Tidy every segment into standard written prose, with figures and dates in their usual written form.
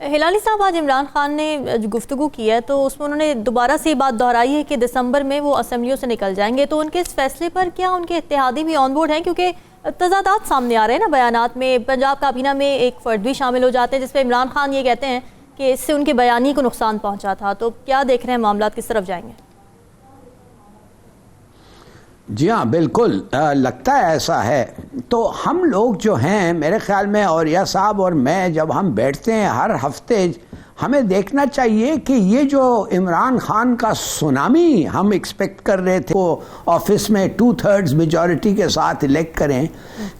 ہلالی صاحب، آج عمران خان نے جو گفتگو کی ہے تو اس میں انہوں نے دوبارہ سے یہ بات دہرائی ہے کہ دسمبر میں وہ اسمبلیوں سے نکل جائیں گے، تو ان کے اس فیصلے پر کیا ان کے اتحادی بھی آن بورڈ ہیں؟ کیونکہ تضادات سامنے آ رہے ہیں نا بیانات میں. پنجاب کابینہ میں ایک فرد بھی شامل ہو جاتے ہیں جس پہ عمران خان یہ کہتے ہیں کہ اس سے ان کے بیانی کو نقصان پہنچا تھا. تو کیا دیکھ رہے ہیں معاملات کس طرف جائیں گے؟ جی ہاں بالکل لگتا ہے ایسا ہے. تو ہم لوگ جو ہیں میرے خیال میں اوریہ صاحب اور میں جب ہم بیٹھتے ہیں ہر ہفتے ہمیں دیکھنا چاہیے کہ یہ جو عمران خان کا سونامی ہم ایکسپیکٹ کر رہے تھے وہ آفس میں 2/3 میجورٹی کے ساتھ الیکٹ کریں،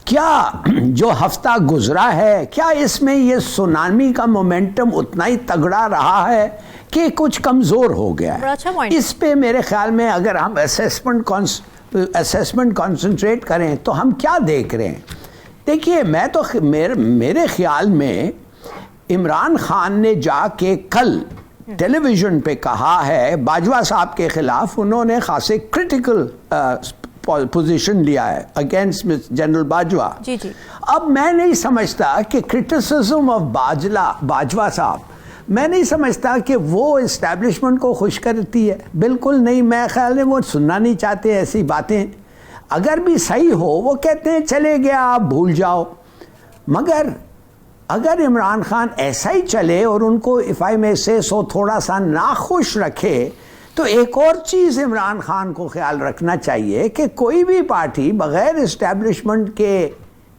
کیا جو ہفتہ گزرا ہے کیا اس میں یہ سونامی کا مومنٹم اتنا ہی تگڑا رہا ہے کہ کچھ کمزور ہو گیا ہے؟ اس پہ میرے خیال میں اگر ہم اسیسمنٹ کنسنٹریٹ کریں تو ہم کیا دیکھ رہے ہیں. دیکھیے میں تو میرے خیال میں عمران خان نے جا کے کل ٹیلی ویژن پہ کہا ہے باجوہ صاحب کے خلاف انہوں نے خاصے کرٹیکل پوزیشن لیا ہے اگینسٹ جنرل باجوہ. اب میں نہیں سمجھتا کہ کرٹیسزم آف باجوہ صاحب میں نہیں سمجھتا کہ وہ اسٹیبلشمنٹ کو خوش کرتی ہے، بالکل نہیں. میں خیال میں وہ سننا نہیں چاہتے ایسی باتیں. اگر بھی صحیح ہو وہ کہتے ہیں چلے گیا آپ بھول جاؤ، مگر اگر عمران خان ایسا ہی چلے اور ان کو if I may say so تھوڑا سا ناخوش رکھے تو ایک اور چیز عمران خان کو خیال رکھنا چاہیے کہ کوئی بھی پارٹی بغیر اسٹیبلشمنٹ کے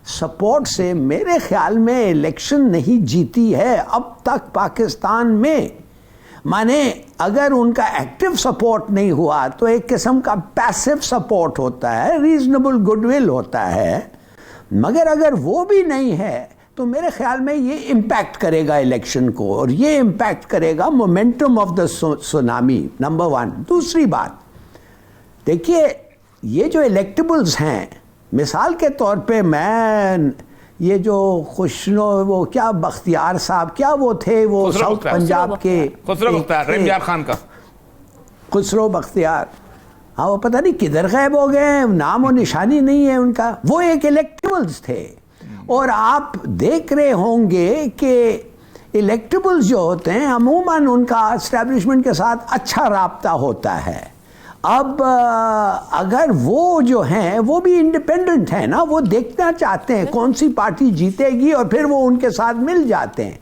سپورٹ سے میرے خیال میں الیکشن نہیں جیتی ہے اب تک پاکستان میں. مانے اگر ان کا ایکٹیو سپورٹ نہیں ہوا تو ایک قسم کا پیسو سپورٹ ہوتا ہے، ریزنیبل گڈ ول ہوتا ہے، مگر اگر وہ بھی نہیں ہے تو میرے خیال میں یہ امپیکٹ کرے گا الیکشن کو اور یہ امپیکٹ کرے گا momentum of the tsunami. Number 1. دوسری بات دیکھیے یہ جو الیکٹیبلز ہیں، مثال کے طور پہ میں یہ جو وہ کیا بختیار صاحب کیا وہ تھے وہ ساؤتھ پنجاب کے خسرو بختیار، ہاں وہ پتہ نہیں کدھر غائب ہو گئے، نام و نشانی نہیں ہے ان کا. وہ ایک الیکٹیبلز تھے اور آپ دیکھ رہے ہوں گے کہ الیکٹیبلز جو ہوتے ہیں عموماً ان کا اسٹیبلشمنٹ کے ساتھ اچھا رابطہ ہوتا ہے. اب اگر وہ جو ہیں وہ بھی انڈیپینڈنٹ ہیں نا، وہ دیکھنا چاہتے ہیں کون سی پارٹی جیتے گی اور پھر وہ ان کے ساتھ مل جاتے ہیں.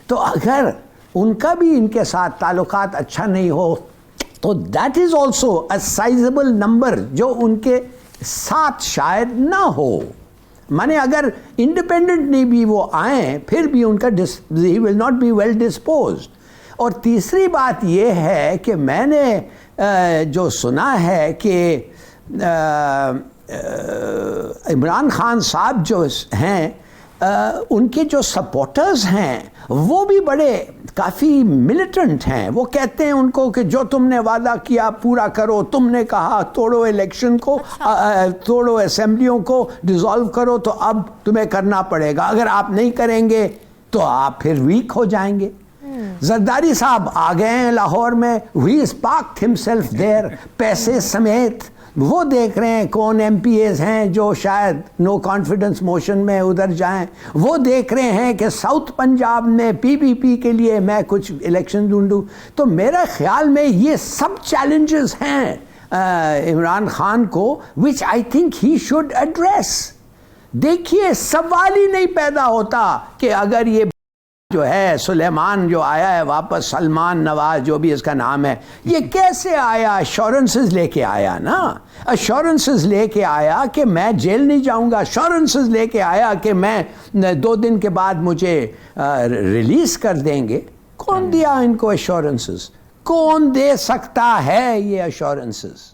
تو اگر ان کا بھی ان کے ساتھ تعلقات اچھا نہیں ہو تو that is also a sizeable number جو ان کے ساتھ شاید نہ ہو. مانے اگر انڈیپینڈنٹ نہیں بھی وہ آئیں پھر بھی ان کا he will not be well disposed. اور تیسری بات یہ ہے کہ میں نے جو سنا ہے کہ عمران خان صاحب جو ہیں ان کے جو سپورٹرز ہیں وہ بھی بڑے کافی ملیٹنٹ ہیں. وہ کہتے ہیں ان کو کہ جو تم نے وعدہ کیا پورا کرو، تم نے کہا توڑو الیکشن کو، توڑو اسمبلیوں کو، ڈیزالو کرو، تو اب تمہیں کرنا پڑے گا. اگر آپ نہیں کریں گے تو آپ پھر ویک ہو جائیں گے. زرداری صاحب آ گئے ہیں لاہور میں، he has parked himself there پیسے سمیت. وہ دیکھ رہے ہیں کون ایم پی ایز ہیں جو شاید نو کانفیڈنس موشن میں ادھر جائیں. وہ دیکھ رہے ہیں کہ ساؤتھ پنجاب میں پی پی پی کے لیے میں کچھ الیکشن ڈھونڈوں. تو میرا خیال میں یہ سب چیلنجز ہیں عمران خان کو which I think he should address. دیکھیے سوال ہی نہیں پیدا ہوتا کہ اگر یہ جو ہے سلیمان جو آیا ہے واپس، سلمان نواز جو بھی اس کا نام ہے، یہ کیسے آیا؟ ایشورنسز لے کے آیا نا، ایشورنسز لے کے آیا کہ میں جیل نہیں جاؤں گا، ایشورنسز لے کے آیا کہ میں 2 دن کے بعد مجھے ریلیز کر دیں گے. کون دیا ان کو ایشورنسز؟ کون دے سکتا ہے یہ ایشورنسز؟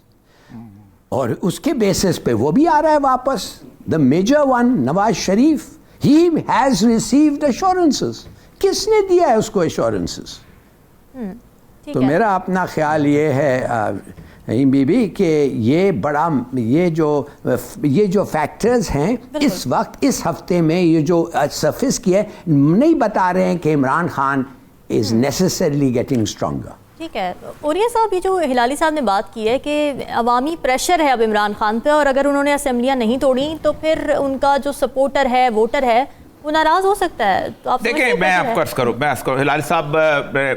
اور اس کے بیسس پہ وہ بھی آ رہا ہے واپس. The major one Nawaz Sharif, he has received assurances. کس نے دیا ہے اس کو ایشورنسز؟ تو میرا اپنا خیال یہ ہے بی بی کہ یہ بڑا یہ جو فیکٹرز ہیں اس وقت اس ہفتے میں یہ جو سرفیس کی ہے نہیں بتا رہے ہیں کہ عمران خان از نیسسریلی گیٹنگ اسٹرانگر. ٹھیک ہے. اوریہ صاحب، یہ جو ہلالی صاحب نے بات کی ہے کہ عوامی پریشر ہے اب عمران خان پہ، اور اگر انہوں نے اسمبلیاں نہیں توڑیں تو پھر ان کا جو سپورٹر ہے، ووٹر ہے، وہ ناراض ہو سکتا ہے. تو آپ دیکھیں میں آپ کو عرض کروں ہلالی صاحب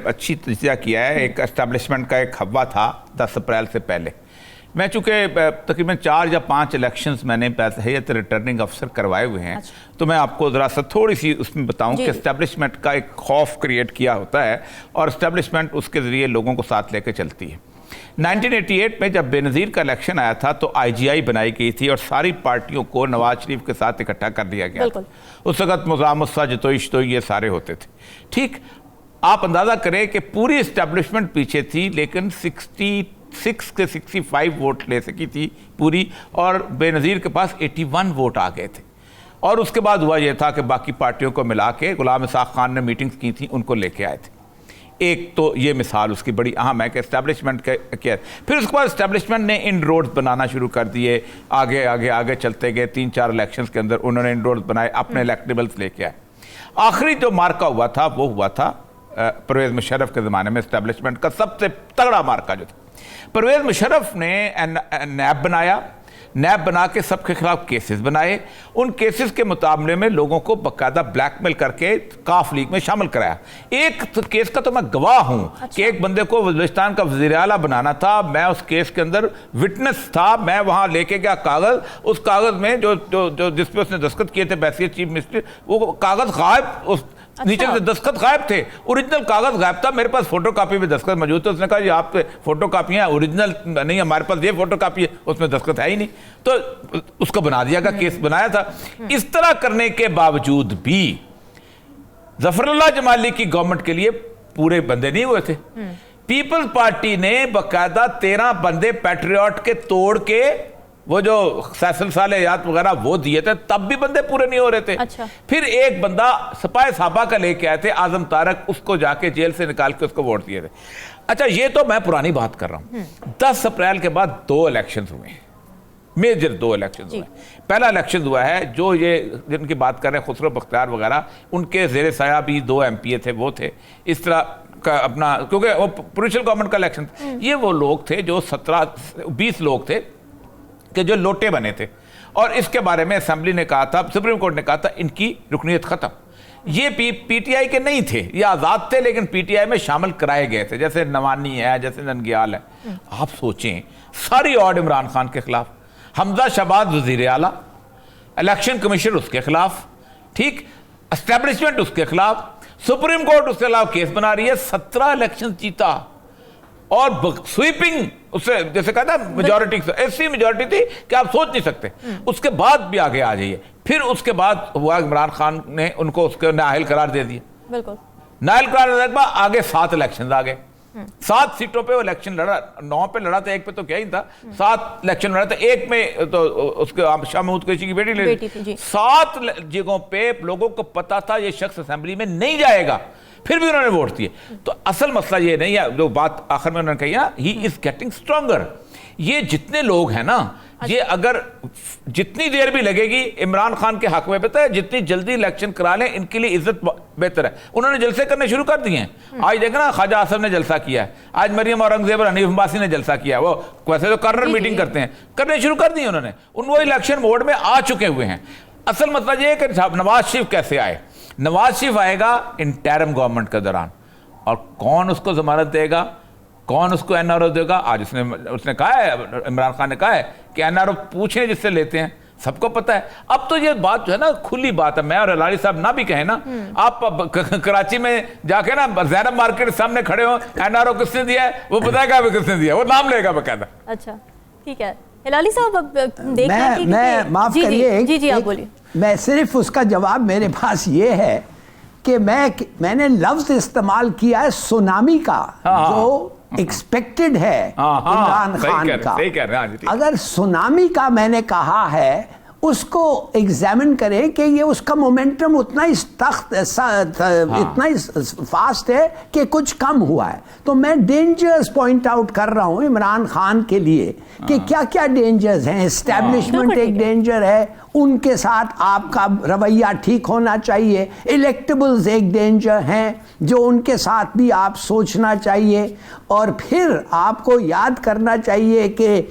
اچھی تجزیہ کیا ہے. ایک اسٹیبلشمنٹ کا ایک ہوا تھا 10 اپریل سے پہلے. میں چونکہ تقریباً 4 یا 5 الیکشنز میں نے ہیئت ریٹرننگ افسر کروائے ہوئے ہیں, تو میں آپ کو ذرا سا تھوڑی سی اس میں بتاؤں کہ اسٹیبلشمنٹ کا ایک خوف کریٹ کیا ہوتا ہے اور اسٹیبلشمنٹ اس کے ذریعے لوگوں کو ساتھ لے کے چلتی ہے. 1988 میں جب بے نظیر کا الیکشن آیا تھا تو آئی جی آئی بنائی گئی تھی اور ساری پارٹیوں کو نواز شریف کے ساتھ اکٹھا کر دیا گیا تھا. اس وقت مزامسہ جتوئی شتوئی یہ سارے ہوتے تھے. ٹھیک, آپ اندازہ کریں کہ پوری اسٹیبلشمنٹ پیچھے تھی, لیکن 66 کے 65 ووٹ لے سکی تھی پوری, اور بے نظیر کے پاس 81 ووٹ آ گئے تھے. اور اس کے بعد ہوا یہ تھا کہ باقی پارٹیوں کو ملا کے غلام اسحاق خان نے میٹنگز کی تھیں, ان کو لے کے آئے تھے. ایک تو یہ مثال اس کی بڑی اہم ہے کہ اسٹیبلشمنٹ کے پھر اس کے بعد اسٹیبلشمنٹ نے ان روڈز بنانا شروع کر دیے, آگے چلتے گئے. 3-4 الیکشنز کے اندر انہوں نے ان روڈز بنائے, اپنے الیکٹیبلز لے کے آئے. آخری جو مارکا ہوا تھا وہ ہوا تھا پرویز مشرف کے زمانے میں. اسٹیبلشمنٹ کا سب سے تگڑا مارکا جو تھا, پرویز مشرف نے نیب بنایا. نیب بنا کے سب کے خلاف کیسز بنائے. ان کیسز کے مقابلے میں لوگوں کو باقاعدہ بلیک میل کر کے کاف لیگ میں شامل کرایا. ایک کیس کا تو میں گواہ ہوں کہ ایک بندے کو بلوچستان کا وزیر اعلیٰ بنانا تھا. میں اس کیس کے اندر وٹنس تھا. میں وہاں لے کے گیا کاغذ. اس کاغذ میں جو جس پہ اس نے دستخط کیے تھے بحیثیت چیف منسٹر, وہ کاغذ غائب, نیچے سے دستخط غائب تھے. اوریجنل کاغذ غائب تھا. میرے پاس فوٹو کاپی میں دستخط موجود تھا. اس نے کہا یہ آپ پہ فوٹو کاپی ہیں, اوریجنل نہیں, ہمارے پاس یہ فوٹو کاپی ہے, اس میں دستخط ہے ہی نہیں. تو اس کو بنا دیا گیا, کیس بنایا تھا. اس طرح کرنے کے باوجود بھی ظفر اللہ جمالی کی گورنمنٹ کے لیے پورے بندے نہیں ہوئے تھے. پیپلز پارٹی نے باقاعدہ 13 بندے پیٹریوٹ کے توڑ کے وہ جو سیسل صالحیات وغیرہ وہ دیے تھے, تب بھی بندے پورے نہیں ہو رہے تھے. پھر ایک بندہ سپاہ صحابہ کا لے کے آئے تھے, اعظم طارق, اس کو جا کے جیل سے نکال کے اس کو ووٹ دیے تھے. اچھا, یہ تو میں پرانی بات کر رہا ہوں. 10 اپریل کے بعد 2 الیکشنز ہوئے ہیں, میجر 2 الیکشنز ہوئے ہیں. پہلا الیکشن ہوا ہے جو یہ جن کی بات کر رہے ہیں خسرو بختیار وغیرہ, ان کے زیر سایہ بھی 2 ایم پی اے تھے, وہ تھے اس طرح کا اپنا, کیونکہ وہ پروونشل گورنمنٹ کا الیکشن تھا. یہ وہ لوگ تھے جو 17-20 لوگ تھے کہ جو لوٹے بنے تھے, اور اس کے بارے میں اسمبلی نے کہا تھا, سپریم کورٹ نے کہا تھا ان کی رکنیت ختم. یہ پی ٹی آئی کے نہیں تھے, یہ آزاد تھے, لیکن پی ٹی آئی میں شامل کرائے گئے تھے, جیسے نوانی ہے, جیسے ننگیال ہے. آپ سوچیں, ساری آڈ عمران خان کے خلاف, حمزہ شہباز وزیر اعلیٰ, الیکشن کمیشن اس کے خلاف, ٹھیک, اسٹیبلشمنٹ اس کے خلاف, سپریم کورٹ اس کے خلاف کیس بنا رہی ہے. 17 الیکشن جیتا, اور سویپنگ اس سے, جیسے کہا تھا میجورٹی, ایسی میجورٹی تھی کہ آپ سوچ نہیں سکتے. اس کے بعد بھی آگے آ جائیے. پھر اس کے بعد ہوا عمران خان نے ان کو اس کے نااہل قرار دے دیا. بالکل نااہل قرار دینے کے بعد آگے 7 الیکشن آ گئے. 7 سیٹوں پہ وہ الیکشن لڑا, 9 پہ لڑا تھا, ایک پہ تو کیا ہی تھا, 7 الیکشن لڑا تھا. ایک میں تو اس کے شاہ محمود قریشی کی بیٹی لڑی. 7 جگہوں پہ لوگوں کو پتا تھا یہ شخص اسمبلی میں نہیں جائے گا, پھر بھی انہوں نے ووٹ دیے. تو اصل مسئلہ یہ نہیں ہے, جو بات آخر میں انہوں نے کہی نا, ہی از گیٹنگ اسٹرانگر. یہ جتنے لوگ ہیں نا, یہ اگر جتنی دیر بھی لگے گی عمران خان کے حق میں, پتہ ہے جتنی جلدی الیکشن کرا لیں ان کے لیے عزت بہتر ہے. انہوں نے جلسے کرنے شروع کر دیے ہیں. آج دیکھنا خواجہ آصف نے جلسہ کیا ہے, آج مریم اورنگزیب اور حنیف عباسی نے جلسہ کیا ہے. وہ ویسے تو کارنر میٹنگ کرتے ہیں, کرنے شروع کر دی انہوں نے. وہ الیکشن موڈ میں آ چکے ہوئے ہیں. اصل مسئلہ یہ ہے کہ نواز شریف کیسے آئے. نواز شریف آئے گا انٹرم گورنمنٹ کے دوران, اور کون اس کو ضمانت دے گا, کون اس کو این آر او دے گا. آج اس نے کہا ہے, عمران خان نے کہا ہے کہ این آر او پوچھیں جس سے لیتے ہیں, سب کو پتہ ہے. اب تو یہ بات جو ہے نا کھلی بات ہے, میں اور ہلالی صاحب نہ بھی کہیں نا, آپ کراچی میں جا کے نا زینب مارکیٹ سامنے کھڑے ہو, این آر او کس نے دیا ہے وہ بتائے گا کس نے دیا, وہ نام لے گا باقاعدہ. اچھا ٹھیک ہے ہلالی صاحب, اب دیکھیں میں معاف کریے, جی آپ بولیے. میں صرف اس کا جواب میرے پاس یہ ہے کہ میں نے لفظ استعمال کیا ہے سونامی کا, جو ایکسپیکٹڈ ہے عمران خان کا. اگر سونامی کا میں نے کہا ہے, اس کو ایگزامن کریں کہ یہ اس کا مومنٹم اتنا ہی فاسٹ ہے کہ کچھ کم ہوا ہے. تو میں ڈینجرز پوائنٹ آؤٹ کر رہا ہوں عمران خان کے لیے کہ کیا کیا ڈینجرز ہیں. اسٹیبلشمنٹ ایک ڈینجر ہے, ان کے ساتھ آپ کا رویہ ٹھیک ہونا چاہیے. الیکٹیبلز ایک ڈینجر ہیں جو ان کے ساتھ بھی آپ سوچنا چاہیے. اور پھر آپ کو یاد کرنا چاہیے کہ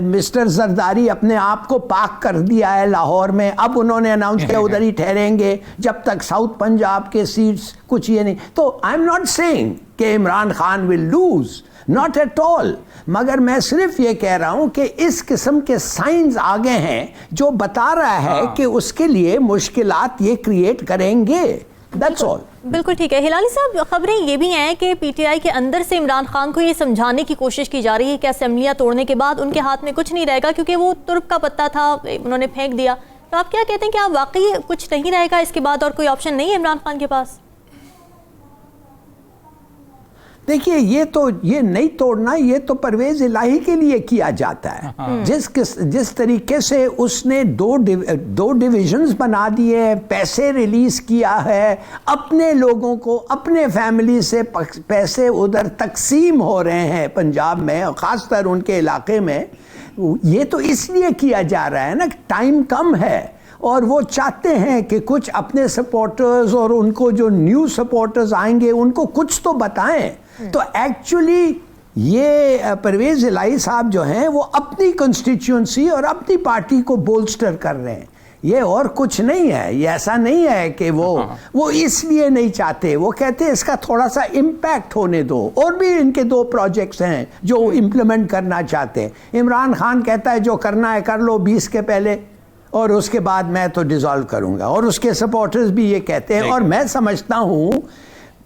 مسٹر زرداری اپنے آپ کو پاک کر دیا ہے لاہور میں. اب انہوں نے اناؤنس کیا ادھر ہی ٹھہریں گے جب تک ساؤتھ پنجاب کے سیٹس کچھ یہ نہیں. تو آئی ایم ناٹ سیئنگ کہ Imran Khan will lose, not at all, مگر میں صرف یہ کہہ رہا ہوں کہ اس قسم کے سائنز آگے ہیں جو بتا رہا ہے کہ اس کے لیے مشکلات یہ کریٹ کریں گے. That's all. بالکل ٹھیک ہے. ہلالی صاحب, خبریں یہ بھی ہیں کہ پی ٹی آئی کے اندر سے عمران خان کو یہ سمجھانے کی کوشش کی جا رہی ہے کہ اسمبلیاں توڑنے کے بعد ان کے ہاتھ میں کچھ نہیں رہے گا کیونکہ وہ ترک کا پتہ تھا, انہوں نے پھینک دیا. تو آپ کیا کہتے ہیں کہ آپ واقعی کچھ نہیں رہے گا اس کے بعد اور کوئی آپشن نہیں ہے عمران خان کے پاس؟ دیکھیے یہ نہیں توڑنا, یہ تو پرویز الہی کے لیے کیا جاتا ہے. جس طریقے سے اس نے دو ڈویژنز بنا دیے, پیسے ریلیز کیا ہے, اپنے لوگوں کو اپنے فیملی سے پیسے ادھر تقسیم ہو رہے ہیں پنجاب میں, خاص طر ان کے علاقے میں. یہ تو اس لیے کیا جا رہا ہے نا, ٹائم کم ہے اور وہ چاہتے ہیں کہ کچھ اپنے سپورٹرز اور ان کو جو نیو سپورٹرز آئیں گے ان کو کچھ تو بتائیں. تو ایکچولی یہ پرویز الہی صاحب جو ہیں وہ اپنی کنسٹیچوئنسی اور اپنی پارٹی کو بولسٹر کر رہے ہیں, یہ اور کچھ نہیں ہے. یہ ایسا نہیں ہے کہ وہ اس لیے نہیں چاہتے, وہ کہتے ہیں اس کا تھوڑا سا امپیکٹ ہونے دو. اور بھی ان کے 2 پروجیکٹس ہیں جو امپلیمنٹ کرنا چاہتے ہیں. عمران خان کہتا ہے جو کرنا ہے کر لو 20 کے پہلے اور اس کے بعد میں تو ڈیزالو کروں گا, اور اس کے سپورٹرز بھی یہ کہتے ہیں. اور میں سمجھتا ہوں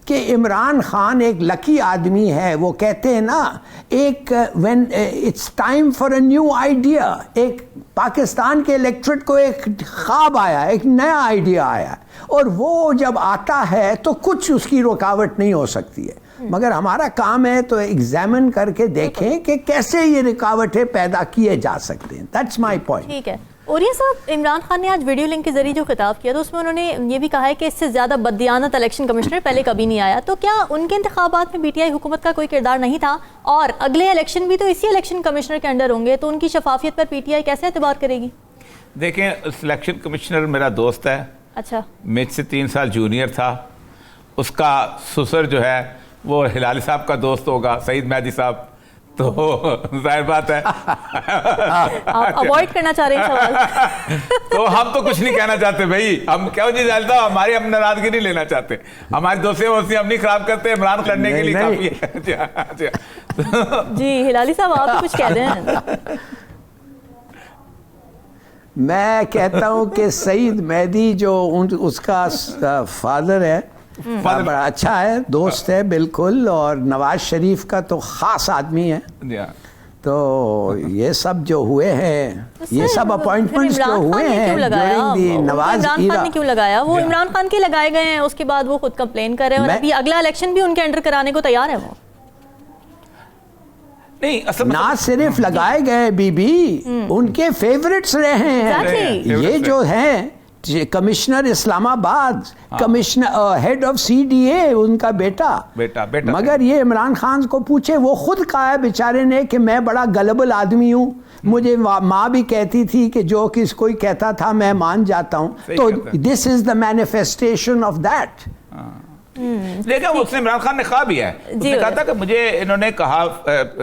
کہ عمران خان ایک لکی آدمی ہے. وہ کہتے ہیں نا ایک when it's time for a new idea, ایک پاکستان کے الیکٹریٹ کو ایک خواب آیا, ایک نیا آئیڈیا آیا, اور وہ جب آتا ہے تو کچھ اس کی رکاوٹ نہیں ہو سکتی ہے. مگر ہمارا کام ہے تو ایگزامن کر کے دیکھیں کہ کیسے یہ رکاوٹیں پیدا کیے جا سکتے ہیں. That's my point. ٹھیک ہے. اور یہ صاحب, عمران خان نے آج ویڈیو لنک کے ذریعے جو خطاب کیا تو اس میں انہوں نے یہ بھی کہا ہے کہ اس سے زیادہ بددیانت الیکشن کمشنر پہلے کبھی نہیں آیا. تو کیا ان کے انتخابات میں پی ٹی آئی حکومت کا کوئی کردار نہیں تھا, اور اگلے الیکشن بھی تو اسی الیکشن کمشنر کے انڈر ہوں گے, تو ان کی شفافیت پر پی ٹی آئی کیسے اعتبار کرے گی؟ دیکھیں, سلیکشن کمشنر میرا دوست ہے. اچھا. مجھ سے 3 سال جونیئر تھا. اس کا سسر جو ہے وہ ہلالی صاحب کا دوست ہوگا, سعید مہدی صاحب. تو ظاہر بات ہے اوائڈ کرنا چاہ رہے ہیں سوال. تو ہم تو کچھ نہیں کہنا چاہتے بھائی, ہم کیا جی جانتا ہوں, ہم ناراضگی نہیں لینا چاہتے, ہماری دوستیاں ہم نہیں خراب کرتے, عمران کرنے کے لیے کافی ہے. جی ہلالی صاحب, آپ کچھ کہہ رہے ہیں؟ میں کہتا ہوں کہ سعید مہدی جو اس کا فادر ہے بڑا اچھا ہے, دوست ہے بالکل, اور نواز شریف کا تو خاص آدمی ہے. تو یہ سب جو ہوئے ہیں, یہ سب اپوائنٹمنٹس جو ہوئے ہیں ڈیورنگ دی نواز ایرا, عمران خان نے کیوں لگایا؟ وہ عمران خان کے لگائے گئے ہیں, اس کے بعد وہ خود کمپلین کر رہے ہیں, اور ابھی اگلا الیکشن بھی ان کے انڈر کرانے کو تیار ہے. وہ نہیں, نہ صرف لگائے گئے بی ان کے فیورٹس رہے ہیں. یہ جو ہیں commissioner Islamabad, commissioner head of C D A ان کا بیٹا. مگر یہ عمران خان کو پوچھے, وہ خود کہا ہے بیچارے نے کہ میں بڑا گلبل آدمی ہوں, مجھے ماں بھی کہتی تھی کہ جو کس کوئی کہتا تھا میں مان جاتا ہوں. تو دس از دا مینیفیسٹیشن آف دیٹ. لیکن اس نے عمران خان نے کہا بھی ہے, اس نے کہا تھا کہ مجھے انہوں نے کہا,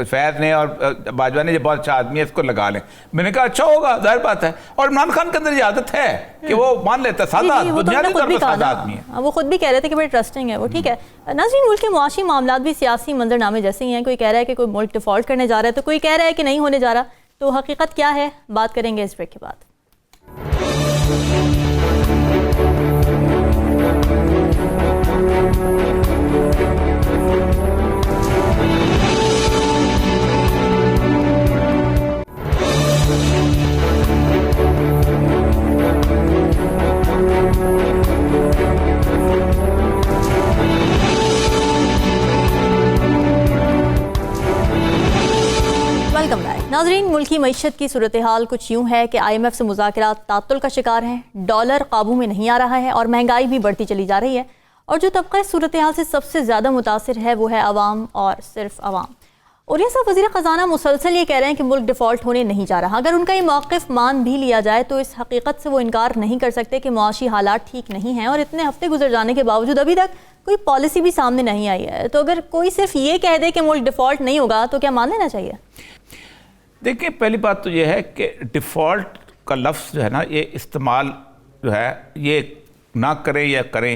فیض نے اور باجوہ نے, یہ بہت اچھا آدمی ہے اس کو لگا لیں. میں نے کہا اچھا ہوگا, ظاہر بات ہے. اور عمران خان کے اندر یہ عادت ہے کہ وہ مان لیتا ہے, سادہ بنیادی طور پر سادہ آدمی ہے. وہ خود بھی کہہ رہے تھے کہ بڑے ٹرسٹنگ ہے وہ. ٹھیک ہے ناظرین, ملک کے معاشی معاملات بھی سیاسی منظرنامے جیسے ہی ہیں. کوئی کہہ رہا ہے کہ کوئی ملک ڈیفالٹ کرنے جا رہا ہے, تو کوئی کہہ رہا ہے کہ نہیں ہونے جا رہا. تو حقیقت کیا ہے, بات کریں گے اس بریک کے بعد. ناظرین, ملکی معیشت کی صورتحال کچھ یوں ہے کہ آئی ایم ایف سے مذاکرات تعطل کا شکار ہیں, ڈالر قابو میں نہیں آ رہا ہے, اور مہنگائی بھی بڑھتی چلی جا رہی ہے. اور جو طبقہ اس صورتحال سے سب سے زیادہ متاثر ہے وہ ہے عوام, اور صرف عوام. اور یہ سب وزیر خزانہ مسلسل یہ کہہ رہے ہیں کہ ملک ڈیفالٹ ہونے نہیں جا رہا. اگر ان کا یہ موقف مان بھی لیا جائے تو اس حقیقت سے وہ انکار نہیں کر سکتے کہ معاشی حالات ٹھیک نہیں ہیں, اور اتنے ہفتے گزر جانے کے باوجود ابھی تک کوئی پالیسی بھی سامنے نہیں آئی ہے. تو اگر کوئی صرف یہ کہہ دے کہ ملک ڈیفالٹ نہیں ہوگا تو کیا مان لینا چاہیے؟ دیکھیں, پہلی بات تو یہ ہے کہ ڈیفالٹ کا لفظ جو ہے نا, یہ استعمال جو ہے یہ نہ کریں یا کریں,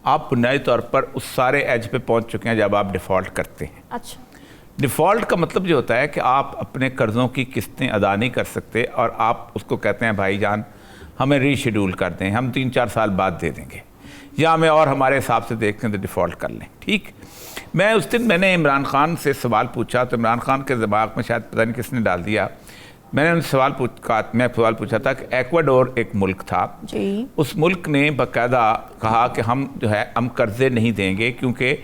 آپ بنیادی طور پر اس سارے ایج پہ پہنچ چکے ہیں جب آپ ڈیفالٹ کرتے ہیں. اچھا, ڈیفالٹ کا مطلب یہ ہوتا ہے کہ آپ اپنے قرضوں کی قسطیں ادا نہیں کر سکتے اور آپ اس کو کہتے ہیں بھائی جان ہمیں ری شیڈول کر دیں, ہم 3-4 سال بعد دے دیں گے, یا ہمیں اور ہمارے حساب سے دیکھتے ہیں تو ڈیفالٹ کر لیں. ٹھیک, میں اس دن میں نے عمران خان سے سوال پوچھا تو عمران خان کے دماغ میں شاید پتہ نہیں کس نے ڈال دیا, میں نے ان سے سوال پوچھا تھا کہ ایکواڈور ایک ملک تھا جی, اس ملک نے باقاعدہ کہا کہ ہم جو ہے ہم قرضے نہیں دیں گے کیونکہ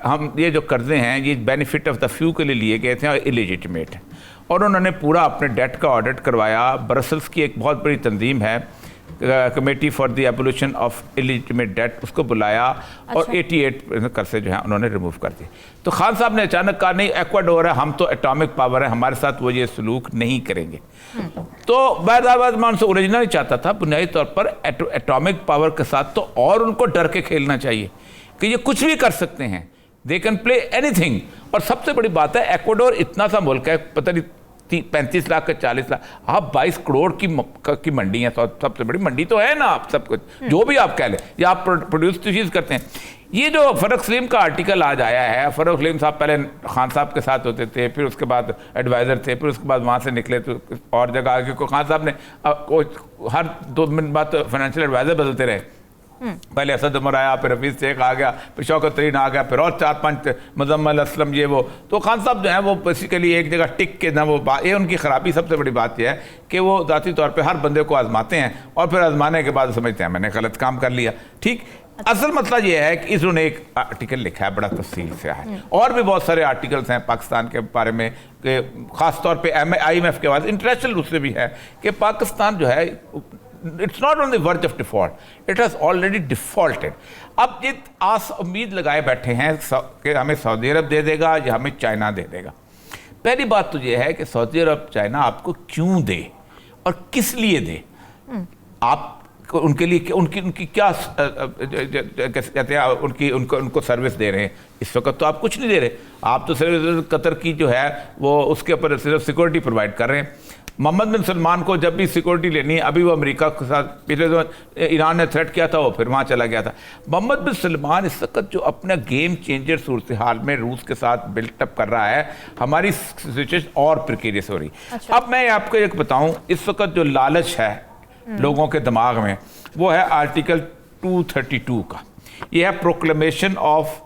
ہم یہ جو قرضے ہیں یہ بینیفٹ آف دا فیو کے لیے لیے گئے تھے اور الیجیٹمیٹ ہیں, اور انہوں نے پورا اپنے ڈیٹ کا آڈٹ کروایا. برسلس کی ایک بہت بڑی تنظیم ہے committee for the abolition of illegitimate debt, اس کو بلایا اور 88 قرضے جو ہیں انہوں نے ریموو کر دیے. تو خان صاحب نے اچانک کہا نہیں ایکواڈور ہے, ہم تو ایٹامک پاور ہے, ہمارے ساتھ وہ یہ سلوک نہیں کریں گے. تو بعد میں ان سے اوریجنل ہی چاہتا تھا بنیادی طور پر ایٹامک پاور کے ساتھ تو اور ان کو ڈر کے کھیلنا چاہیے کہ یہ کچھ بھی کر سکتے ہیں, they can play any thing. اور سب سے بڑی بات ہے ایکواڈور اتنا سا ملک ہے, پتہ نہیں 35 لاکھ کا 40 لاکھ, آپ 22 کروڑ کی منڈی ہے, سب سے بڑی منڈی تو ہے نا, آپ سب کچھ جو بھی آپ کہہ لیں یا آپ پروڈیوس چیز کرتے ہیں. یہ جو فرق سلیم کا آرٹیکل آج آیا ہے, فرق سلیم صاحب پہلے خان صاحب کے ساتھ ہوتے تھے, پھر اس کے بعد ایڈوائزر تھے, پھر اس کے بعد وہاں سے نکلے تو اور جگہ آگے کو خان صاحب نے ہر 2 منٹ بعد فائنینشیل ایڈوائزر بدلتے رہے. پہلے اسد عمر آیا, پھر حفیظ شیخ آ گیا, پھر شوکت ترین آ گیا, پھر اور 4-5 مزمل اسلم یہ وہ. تو خان صاحب جو ہیں وہ بیسیکلی ایک جگہ ٹک کے نہ وہ یہ ان کی خرابی سب سے بڑی بات یہ ہے کہ وہ ذاتی طور پہ ہر بندے کو آزماتے ہیں اور پھر آزمانے کے بعد سمجھتے ہیں میں نے غلط کام کر لیا. ٹھیک, اصل مسئلہ یہ ہے کہ انہوں نے ایک آرٹیکل لکھا ہے بڑا تفصیل سے ہے, اور بھی بہت سارے آرٹیکلس ہیں پاکستان کے بارے میں کہ خاص طور پہ IMF کے بعد انٹرنیشنل اس سے بھی ہے کہ پاکستان جو ہے it's not on the verge of default, it has already defaulted. اب یہ آس امید لگائے بیٹھے ہیں کہ ہمیں سعودی عرب دے دے گا یا ہمیں چائنا دے دے گا. پہلی بات تو یہ ہے کہ سعودی عرب چائنا آپ کو کیوں دے اور کس لیے دے, آپ ان کے لیے ان کی کیا کہتے ہیں ان کو سروس دے رہے ہیں. اس وقت تو آپ کچھ نہیں دے رہے, آپ تو صرف قطر کی جو ہے وہ اس کے اوپر صرف سیکورٹی پرووائڈ کر رہے ہیں. محمد بن سلمان کو جب بھی سیکورٹی لینی ہے, ابھی وہ امریکہ کے ساتھ پچھلے ایران نے تھریٹ کیا تھا, وہ پھر وہاں چلا گیا تھا. محمد بن سلمان اس وقت جو اپنا گیم چینجر صورتحال میں روس کے ساتھ بلٹ اپ کر رہا ہے, ہماری سچویشن اور پریکیریس ہو رہی. اب میں آپ کو ایک بتاؤں, اس وقت جو لالچ ہے لوگوں کے دماغ میں وہ ہے آرٹیکل 232 کا. یہ ہے proclamation of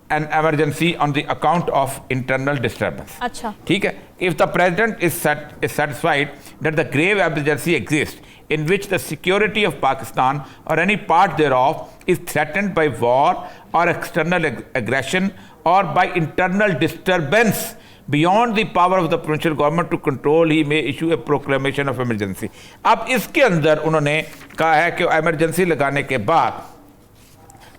an emergency on the account of internal disturbance. اچھا, ٹھیک ہے, if the president is satisfied that the grave emergency exists in which the security of Pakistan or any part thereof is threatened by war or external aggression or by internal disturbance beyond the power of the provincial government to control, he may issue a proclamation of emergency. اب اس کے اندر انہوں نے کہا ہے کہ emergency لگانے کے بعد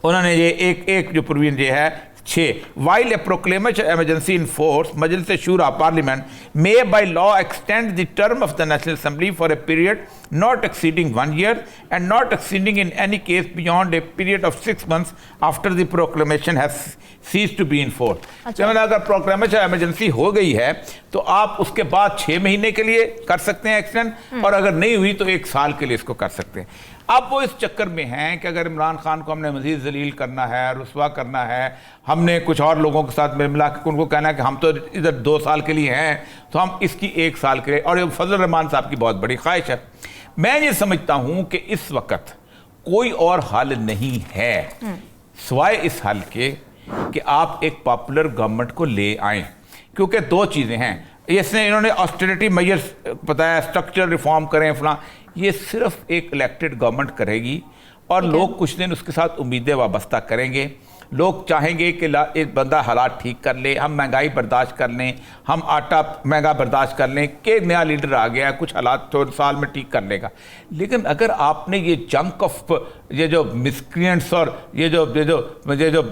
انہوں نے یہ ایک جو پروویژن یہ ہے 6, while a proclamation emergency in force, Majlis Shura Parliament may by law extend the term of the National Assembly for a period not exceeding 1 year and not exceeding in any case beyond a period of 6 months after the proclamation has ceased to be in force. اگر proclamation emergency ہو گئی ہے تو آپ اس کے بعد 6 مہینے کے لیے کر سکتے ہیں ایکسٹینڈ, اور اگر نہیں ہوئی تو 1 سال کے لیے اس کو کر سکتے ہیں. اب وہ اس چکر میں ہیں کہ اگر عمران خان کو ہم نے مزید ذلیل کرنا ہے, رسوا کرنا ہے, ہم نے کچھ اور لوگوں کے ساتھ ملا کے ان کو کہنا ہے کہ ہم تو ادھر 2 سال کے لیے ہیں تو ہم اس کی 1 سال کے لیے, اور یہ فضل الرحمان صاحب کی بہت بڑی خواہش ہے. میں یہ سمجھتا ہوں کہ اس وقت کوئی اور حل نہیں ہے سوائے اس حل کے کہ آپ ایک پاپولر گورنمنٹ کو لے آئیں, کیونکہ 2 چیزیں ہیں. اس نے انہوں نے آسٹریٹی میجرز بتایا, اسٹرکچر ریفارم کریں فلاں, یہ صرف ایک الیکٹڈ گورنمنٹ کرے گی اور لوگ کچھ دن اس کے ساتھ امیدیں وابستہ کریں گے. لوگ چاہیں گے کہ ایک بندہ حالات ٹھیک کر لے, ہم مہنگائی برداشت کر لیں, ہم آٹا مہنگا برداشت کر لیں کہ نیا لیڈر آ گیا ہے, کچھ حالات 2 سال میں ٹھیک کر لے گا. لیکن اگر آپ نے یہ جنک آف یہ جو مسکرینٹس اور یہ جو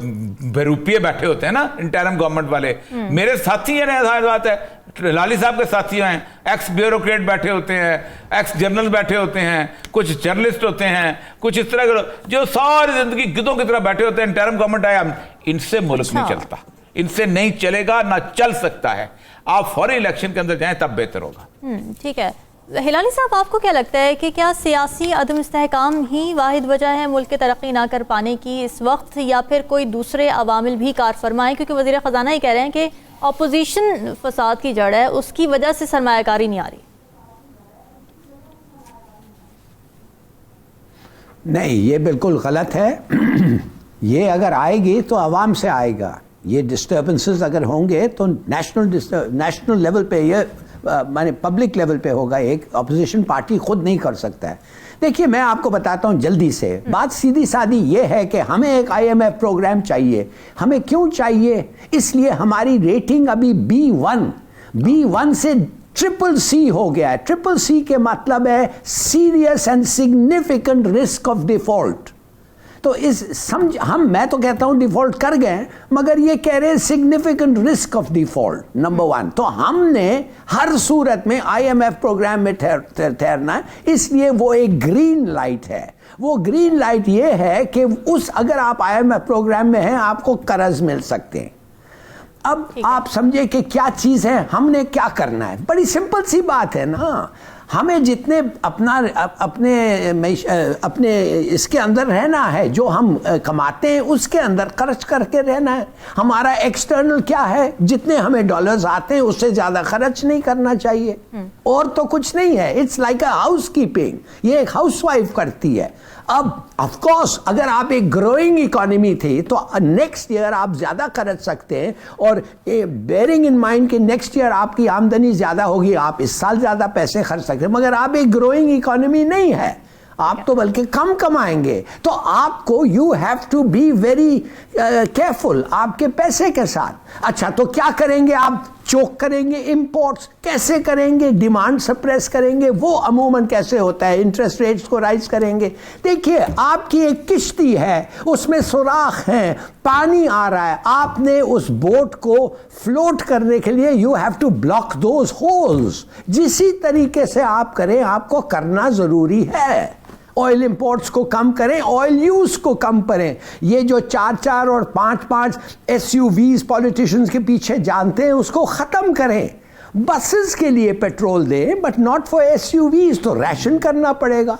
بیروپیے بیٹھے ہوتے ہیں نا انٹرم گورنمنٹ والے, میرے ساتھی ہیں, ظاہر بات ہے لالی صاحب کے ساتھی ہیں, ایکس بیوروکریٹ بیٹھے ہوتے ہیں, ایکس جرنل بیٹھے ہوتے ہیں, کچھ جرنلسٹ ہوتے ہیں, کچھ اس طرح کے جو ساری زندگی گدوں کی طرح بیٹھے ہوتے ہیں. انٹرم گورنمنٹ آیا, ان سے ملک نہیں چلتا, ان سے نہیں چلے گا, نہ چل سکتا ہے. آپ فوری الیکشن کے اندر جائیں تب بہتر ہوگا. ٹھیک ہے ہلالی صاحب, آپ کو کیا لگتا ہے کہ کیا سیاسی عدم استحکام ہی واحد وجہ ہے ملک کے ترقی نہ کر پانے کی اس وقت, یا پھر کوئی دوسرے عوامل بھی کار فرما ہیں؟ کیونکہ وزیر خزانہ ہی کہہ رہے ہیں کہ اپوزیشن فساد کی جڑ ہے, اس کی وجہ سے سرمایہ کاری نہیں آ رہی. نہیں, یہ بالکل غلط ہے. یہ اگر آئے گی تو عوام سے آئے گا. یہ ڈسٹربنسز اگر ہوں گے تو نیشنل لیول پہ, یہ مانے پبلک لیول پہ ہوگا. ایک اپوزیشن پارٹی خود نہیں کر سکتا ہے. دیکھیے میں آپ کو بتاتا ہوں جلدی سے, بات سیدھی سادی یہ ہے کہ ہمیں ایک IMF پروگرام چاہیے. ہمیں کیوں چاہیے؟ اس لیے ہماری ریٹنگ ابھی B1 سے CCC ہو گیا ہے. CCC کے مطلب ہے serious and significant risk of default. تو میں تو کہتا ہوں ڈیفالٹ کر گئے, مگر یہ کہہ رہے ہیں significant risk of default number 1. تو ہم نے ہر صورت میں IMF پروگرام میں ٹھہرنا ہے. اس لیے وہ ایک گرین لائٹ ہے. وہ گرین لائٹ یہ ہے کہ اگر آپ IMF پروگرام میں ہیں آپ کو قرض مل سکتے ہیں. اب آپ سمجھے کہ کیا چیز ہے, ہم نے کیا کرنا ہے. بڑی سمپل سی بات ہے نا. ہمیں جتنے اپنے اس کے اندر رہنا ہے, جو ہم کماتے ہیں اس کے اندر خرچ کر کے رہنا ہے. ہمارا ایکسٹرنل کیا ہے, جتنے ہمیں ڈالرز آتے ہیں اس سے زیادہ خرچ نہیں کرنا چاہیے, اور تو کچھ نہیں ہے. It's like a housekeeping, یہ ایک ہاؤس وائف کرتی ہے. اب آف کورس اگر آپ ایک گروئنگ اکانومی تھی تو نیکسٹ ایئر آپ زیادہ خرچ سکتے ہیں, اور بیئرنگ ان مائنڈ کہ نیکسٹ ایئر آپ کی آمدنی زیادہ ہوگی, آپ اس سال زیادہ پیسے خرچ سکتے ہیں. مگر آپ ایک گروئنگ اکانومی نہیں ہے, آپ تو بلکہ کم کمائیں گے. تو آپ کو you have to be very careful آپ کے پیسے کے ساتھ. اچھا تو کیا کریں گے آپ؟ چوک کریں گے امپورٹس. کیسے کریں گے؟ ڈیمانڈ سپریس کریں گے. وہ عموماً کیسے ہوتا ہے؟ انٹرسٹ ریٹس کو رائز کریں گے. دیکھیے آپ کی ایک کشتی ہے, اس میں سوراخ ہیں, پانی آ رہا ہے, آپ نے اس بوٹ کو فلوٹ کرنے کے لیے you have to block those holes. جسی طریقے سے آپ کریں, آپ کو کرنا ضروری ہے. آئل امپورٹس کو کم کریں, آئل یوز کو کم کریں. یہ جو 4 اور 5 SUVs پولیٹیشنز کے پیچھے جانتے ہیں اس کو ختم کریں. بسز کے لیے پیٹرول دیں بٹ ناٹ فار SUVs. تو ریشن کرنا پڑے گا.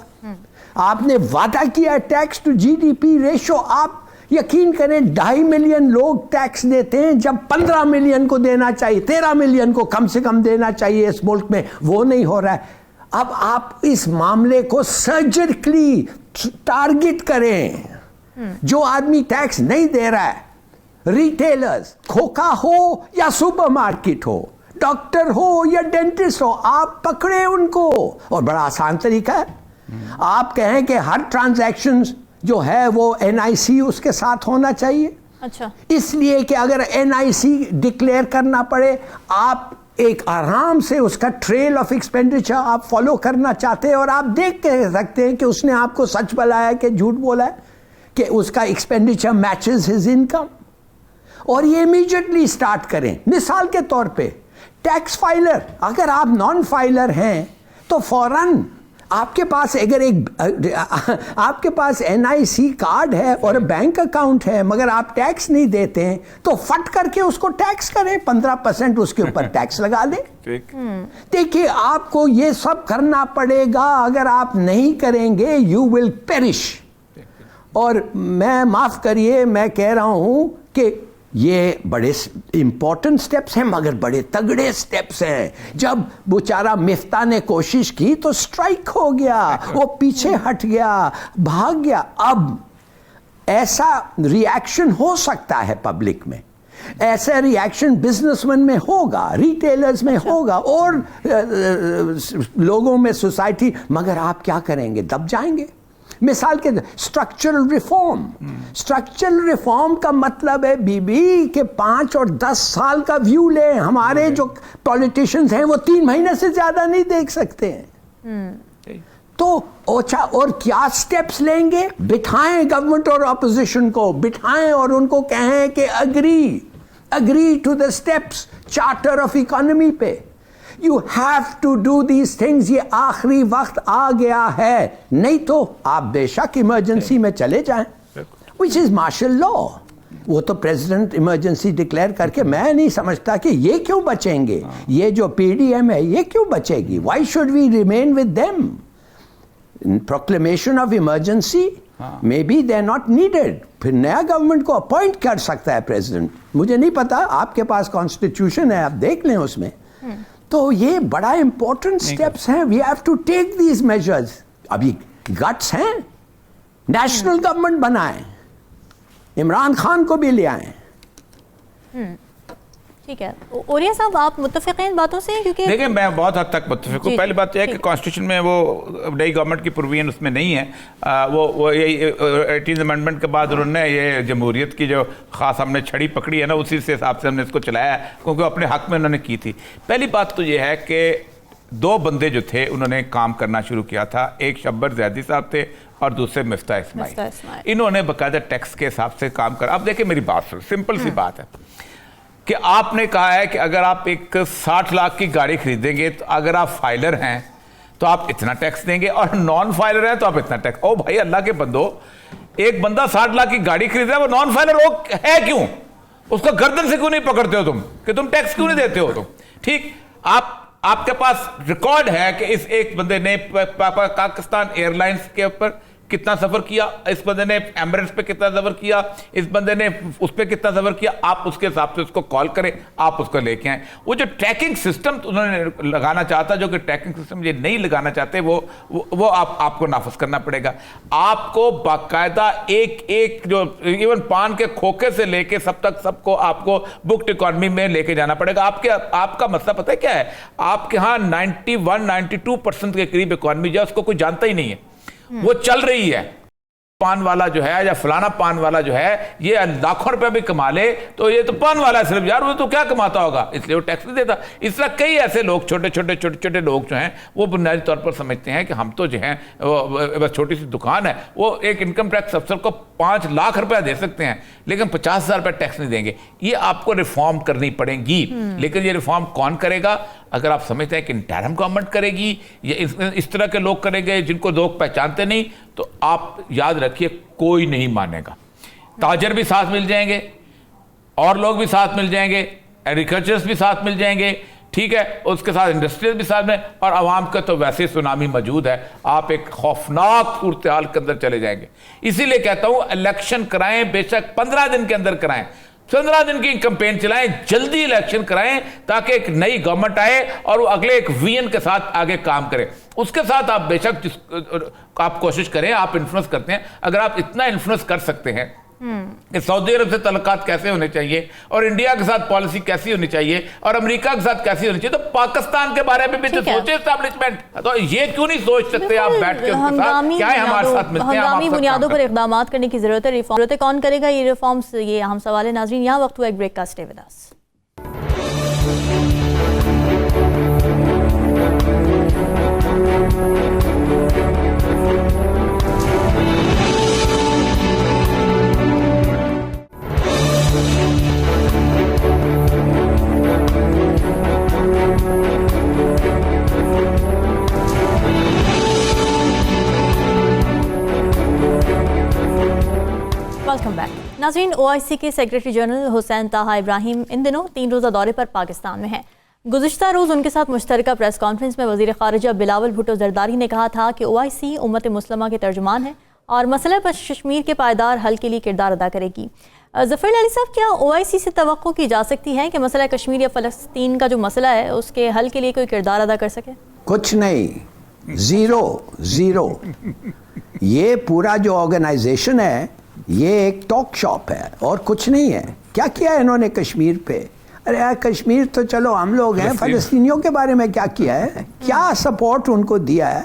آپ نے وعدہ کیا ٹیکس ٹو GDP ریشو, آپ یقین کریں 2.5 ملین لوگ ٹیکس دیتے ہیں جب 15 ملین کو دینا چاہیے, 13 ملین کو کم سے کم دینا چاہیے اس ملک میں. وہ نہیں ہو رہا ہے. اب آپ اس معاملے کو سرجیکلی ٹارگٹ کریں. جو آدمی ٹیکس نہیں دے رہا ہے, ریٹیلرز, کھوکا ہو یا سپر مارکیٹ ہو, ڈاکٹر ہو یا ڈینٹسٹ ہو, آپ پکڑے ان کو. اور بڑا آسان طریقہ ہے, آپ کہیں کہ ہر ٹرانزیکشن جو ہے وہ NIC اس کے ساتھ ہونا چاہیے. اچھا, اس لیے کہ اگر NIC ڈکلیئر کرنا پڑے, آپ ایک آرام سے اس کا ٹریل آف ایکسپینڈیچر آپ فالو کرنا چاہتے ہیں, اور آپ دیکھ کے سکتے ہیں کہ اس نے آپ کو سچ بتایا ہے کہ جھوٹ بولا ہے, کہ اس کا ایکسپینڈیچر میچز ہز انکم. اور یہ امیجیٹلی سٹارٹ کریں. مثال کے طور پہ ٹیکس فائلر, اگر آپ نان فائلر ہیں تو فوراً آپ کے پاس اگر آپ کے پاس NIC کارڈ ہے اور بینک اکاؤنٹ ہے مگر آپ ٹیکس نہیں دیتے ہیں تو فٹ کر کے اس کو ٹیکس کریں, 15% اس کے اوپر ٹیکس لگا دیں. دیکھیے آپ کو یہ سب کرنا پڑے گا, اگر آپ نہیں کریں گے یو ول پیرش. اور میں معاف کریے میں کہہ رہا ہوں کہ یہ بڑے امپورٹنٹ سٹیپس ہیں مگر بڑے تگڑے سٹیپس ہیں. جب بیچارہ مفتاح نے کوشش کی تو سٹرائک ہو گیا, وہ پیچھے ہٹ گیا, بھاگ گیا. اب ایسا ریاکشن ہو سکتا ہے پبلک میں, ایسا ریاکشن بزنس مین میں ہوگا, ریٹیلرز میں ہوگا, اور لوگوں میں, سوسائٹی. مگر آپ کیا کریں گے؟ دب جائیں گے. مثال کے اسٹرکچرل ریفارم کا مطلب ہے بی کہ 5 اور 10 سال کا ویو لیں. ہمارے جو پولیٹیشنز ہیں وہ 3 مہینے سے زیادہ نہیں دیکھ سکتے ہیں. تو اور کیا سٹیپس لیں گے؟ بٹھائیں گورنمنٹ اور اپوزیشن کو، بٹھائیں اور ان کو کہیں کہ agree to the steps charter of economy پہ. You have to do these things. یہ آخری وقت آ گیا ہے. نہیں تو آپ بے شک ایمرجنسی میں چلے جائیں, which is martial law. وہ تو پریزیڈنٹ ایمرجنسی ڈکلیئر کر کے میں نہیں سمجھتا کہ یہ کیوں بچیں گے, یہ جو پی ڈی ایم ہے یہ کیوں بچے گی. Why should we remain with them? Proclamation of emergency, maybe they're not needed. پھر نیا گورنمنٹ کو اپوائنٹ کر سکتا ہے پریزیڈنٹ. مجھے نہیں پتا, آپ کے پاس کانسٹیٹیوشن ہے, آپ دیکھ لیں اس میں. تو یہ بڑا امپورٹنٹ سٹیپس ہیں. We have to take these measures. ابھی گٹس ہیں, نیشنل گورنمنٹ بنائیں, عمران خان کو بھی لے آئیں. ٹھیک ہے. اوریہ صاحب آپ متفق ہیں ان باتوں سے؟ کیونکہ دیکھیں میں بہت حد تک متفق ہوں. پہلی بات یہ ہے کہ کانسٹیٹیوشن میں وہ نئی گورنمنٹ کی پروویژن اس میں نہیں ہے. وہ 18 امینڈمنٹ کے بعد انہوں نے یہ جمہوریت کی جو خاص ہم نے چھڑی پکڑی ہے نا, اسی سے حساب سے ہم نے اس کو چلایا ہے, کیونکہ اپنے حق میں انہوں نے کی تھی. پہلی بات تو یہ ہے کہ 2 بندے جو تھے انہوں نے کام کرنا شروع کیا تھا. ایک شبر زیدی صاحب تھے اور دوسرے مفتاح اسماعیل. انہوں نے باقاعدہ ٹیکس کے حساب سے کام کر. اب دیکھیں میری بات سن, سمپل سی بات ہے کہ آپ نے کہا ہے کہ اگر آپ ایک 60 لاکھ کی گاڑی خریدیں گے تو اگر آپ فائلر ہیں تو آپ اتنا ٹیکس دیں گے, اور نان فائلر ہیں تو آپ اتنا ٹیکس. او بھائی اللہ کے بندو, ایک بندہ 60 لاکھ کی گاڑی خرید رہا ہے, وہ نان فائلر ہے کیوں؟ اس کو گردن سے کیوں نہیں پکڑتے ہو تم کہ تم ٹیکس کیوں نہیں دیتے ہو تم؟ ٹھیک, آپ کے پاس ریکارڈ ہے کہ اس ایک بندے نے پاکستان ایئر لائنز کے اوپر کتنا سفر کیا, اس بندے نے ایمریٹس پہ کتنا سفر کیا, اس بندے نے اس پہ کتنا سفر کیا. آپ اس کے حساب سے اس کو کال کریں, آپ اس کو لے کے آئیں. وہ جو ٹریکنگ سسٹم انہوں نے لگانا چاہتا, جو کہ ٹریکنگ سسٹم یہ نہیں لگانا چاہتے, وہ آپ کو نافذ کرنا پڑے گا. آپ کو باقاعدہ ایک جو ایون پان کے کھوکھے سے لے کے سب کو آپ کو بکڈ اکانومی میں لے کے جانا پڑے گا. آپ کا مسئلہ پتہ ہے کیا ہے؟ آپ کے ہاں 91-92% کے قریب اکانومی جو ہے اس کو کوئی جانتا ہی نہیں ہے. وہ چل رہی ہے. پان والا جو ہے یا فلانا پان والا جو ہے یہ لاکھوں روپے بھی کما لے تو یہ تو پان والا ہے صرف, یار وہ تو کیا کماتا ہوگا, اس لیے وہ ٹیکس نہیں دیتا. اس طرح کئی ایسے لوگ چھوٹے لوگ جو ہیں وہ بنیادی طور پر سمجھتے ہیں کہ ہم تو جو ہیں بس چھوٹی سی دکان ہے, وہ ایک انکم ٹیکس افسر کو 5 لاکھ روپیہ دے سکتے ہیں لیکن 50,000 روپے ٹیکس نہیں دیں گے. یہ آپ کو ریفارم کرنی پڑے گی. لیکن یہ ریفارم کون کرے گا؟ اگر آپ سمجھتے ہیں کہ انٹرم گورنمنٹ کرے گی یا اس طرح کے لوگ کریں گے جن کو لوگ پہچانتے نہیں, تو آپ یاد رکھیے کوئی نہیں مانے گا. تاجر بھی ساتھ مل جائیں گے, اور لوگ بھی ساتھ مل جائیں گے, ایگریکلچرز بھی ساتھ مل جائیں گے, ٹھیک ہے, اس کے ساتھ انڈسٹریز بھی ساتھ میں, اور عوام کا تو ویسے سونامی موجود ہے. آپ ایک خوفناک صورتحال کے اندر چلے جائیں گے. اسی لیے کہتا ہوں الیکشن کرائیں, بے شک 15 دن کے اندر کرائیں, 15 دن کی کمپین چلائیں, جلدی الیکشن کرائیں تاکہ ایک نئی گورنمنٹ آئے اور وہ اگلے ایک ویژن کے ساتھ آگے کام کرے. اس کے ساتھ آپ بے شک آپ کوشش کریں, آپ انفلوئنس کرتے ہیں. اگر آپ اتنا انفلوئنس کر سکتے ہیں کہ سعودی عرب سے تعلقات کیسے ہونے چاہیے, اور انڈیا کے ساتھ پالیسی کیسی ہونی چاہیے, اور امریکہ کے ساتھ کیسی ہونی چاہیے, تو پاکستان کے بارے میں بھی تو سوچے اسٹیبلشمنٹ. تو یہ کیوں نہیں سوچ سکتے آپ بیٹھ کے ان کے ساتھ, کیا ہے ہمارے ساتھ ملتے ہیں, ہنگامی بنیادوں پر اقدامات کرنے کی ضرورت ہے. ریفارم کون کرے گا یہ ریفارمز, یہ اہم سوال ہے. ناظرین یہاں وقت ہوا ایک بریک کا, stay with us. Welcome back. ناظرین, OIC کے secretary general Hussain Taha Ibrahim ان دنوں 3 روزہ دورے پر پاکستان میں ہیں. گزشتہ روز ان کے ساتھ مشترکہ پریس کانفرنس میں وزیر خارجہ بلاول بھٹو زرداری نے کہا تھا کہ OIC امت مسلمہ کے ترجمان ہے اور مسئلہ کشمیر کے پائیدار حل کے لیے کردار ادا کرے گی. ظفر ہلالی صاحب, کیا OIC سے توقع کی جا سکتی ہے کہ مسئلہ کشمیر یا فلسطین کا جو مسئلہ ہے اس کے حل کے لیے کوئی کردار ادا کر سکے؟ کچھ نہیں, زیرو. یہ پورا جو آرگنائزیشن ہے یہ ایک ٹاک شاپ ہے اور کچھ نہیں ہے. کیا کیا ہے انہوں نے کشمیر پہ؟ ارے یار کشمیر تو چلو ہم لوگ ہیں, فلسطینیوں کے بارے میں کیا کیا ہے؟ کیا سپورٹ ان کو دیا ہے؟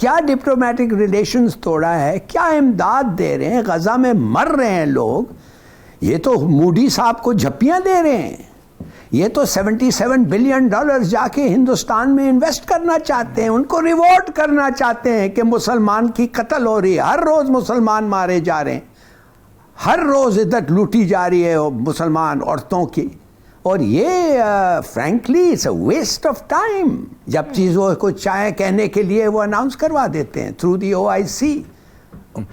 کیا ڈپلومیٹک ریلیشنز توڑا ہے, کیا امداد دے رہے ہیں, غزہ میں مر رہے ہیں لوگ. یہ تو مودی صاحب کو جھپیاں دے رہے ہیں, یہ تو $77 بلین جا کے ہندوستان میں انویسٹ کرنا چاہتے ہیں, ان کو ریوارڈ کرنا چاہتے ہیں کہ مسلمان کی قتل ہو رہی ہے, ہر روز مسلمان مارے جا رہے ہیں, ہر روز عزت لوٹی جا رہی ہے مسلمان عورتوں کی. اور یہ frankly it's a waste of time. جب چیزوں کو چاہے کہنے کے لیے وہ اناؤنس کروا دیتے ہیں through the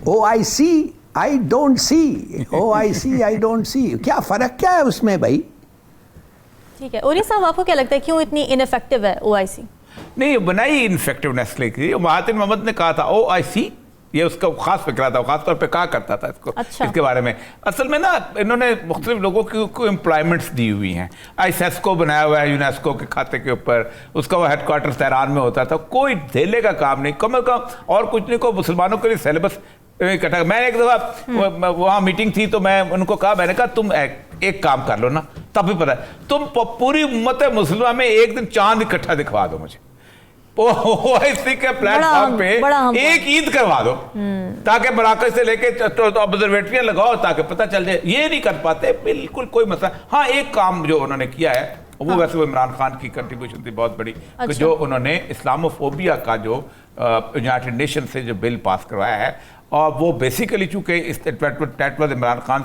OIC. I don't see. OIC I don't see. کیا فرق کیا ہے اس میں بھائی؟ ٹھیک ہے, اوری صاحب آپ کو کیا لگتا ہے کیوں اتنی انفیکٹو ہے OIC؟ نہیں, بنائی انفیکٹونیس لے کے. مہاتما محمد نے کہا تھا OIC, یہ اس کا خاص فکرہ تھا, خاص طور پہ کہا کرتا تھا اس کو. اس کے بارے میں اصل میں نا انہوں نے مختلف لوگوں کو امپلائمنٹس دی ہوئی ہیں. ISESCO بنایا ہوا ہے یونیسکو کے کھاتے کے اوپر, اس کا وہ ہیڈ کوارٹر تہران میں ہوتا تھا. کوئی دھیلے کا کام نہیں, کم از کم اور کچھ نہیں, کو مسلمانوں کے لیے سیلیبس اکٹھا. میں نے ایک دفعہ وہاں میٹنگ تھی تو میں ان کو کہا, میں نے کہا تم ایک کام کر لو نا, تب بھی پتہ ہے, تم پوری امت مسلمہ میں ایک دن چاند اکٹھا دکھوا دو مجھے, OIC کے پلیٹ فارم پہ ایک عید کروا دو, تاکہ مراکز سے لے کے آبزرویٹریاں لگاؤ تاکہ پتہ چل جائے. یہ نہیں کر پاتے بالکل کوئی مسئلہ. ہاں ایک کام جو انہوں نے کیا ہے وہ ویسے وہ عمران خان کی کنٹریبیوشن تھی بہت بڑی, جو انہوں نے اسلاموفوبیا کا جو یونائٹڈ نیشن سے جو بل پاس کروایا ہے, اور وہ بیسیکلی چونکہ دیٹ واز عمران خان